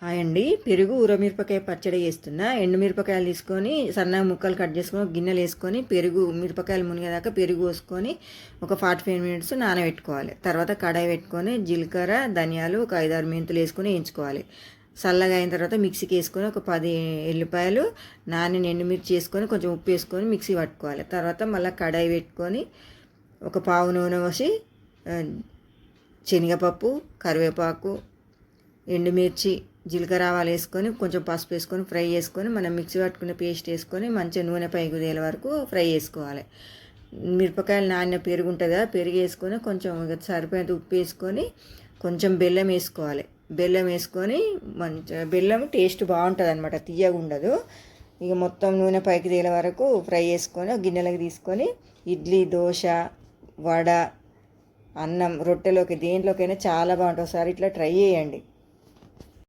Hi అండి. పెరుగు ఊరమిరపకాయ పచ్చడి చేస్తున్నా. ఎండుమిరపకాయలు తీసుకొని సన్నగా ముక్కలు కట్ చేసుకొని గిన్నెలు వేసుకొని పెరుగు మిరపకాయలు మునిగేదాకా పెరుగు పోసుకొని ఒక 45 మినిట్స్ నానబెట్టుకోవాలి. తర్వాత కడాయి పెట్టుకొని జీలకర్ర ధనియాలు ఒక 5-6 మెంతులు వేసుకొని వేయించుకోవాలి. చల్లగా అయిన తర్వాత మిక్సీకి వేసుకొని ఒక 10 ఎల్లిపాయలు ఎండుమిర్చి వేసుకొని కొంచెం ఉప్పు వేసుకొని మిక్సీ పట్టుకోవాలి. తర్వాత మళ్ళీ కడాయి పెట్టుకొని ఒక పావు నూనె పోసి శనగపప్పు కరివేపాకు ఎండుమిర్చి జీలకర్ర ఆవాలు వేసుకొని కొంచెం పసుపు వేసుకొని ఫ్రై చేసుకొని మనం మిక్సీ పట్టుకున్న పేస్ట్ వేసుకొని మంచిగా నూనె పైకి తేలే వరకు ఫ్రై చేసుకోవాలి. మిరపకాయలు నానిన పెరుగు ఉంటుంది కదా, పెరుగు వేసుకొని కొంచెం సరిపోయేంత ఉప్పు వేసుకొని కొంచెం బెల్లం వేసుకోవాలి. బెల్లం వేసుకొని మంచిగా బెల్లం టేస్ట్ బాగుంటుంది అనమాట, తీయగా ఉండదు. ఇక మొత్తం నూనె పైకి తేలే వరకు ఫ్రై చేసుకొని గిన్నెలకు తీసుకొని ఇడ్లీ దోశ వడ అన్నం రొట్టెలోకి దేంట్లోకైనా చాలా బాగుంటుంది. ఒకసారి ఇట్లా ట్రై చేయండి.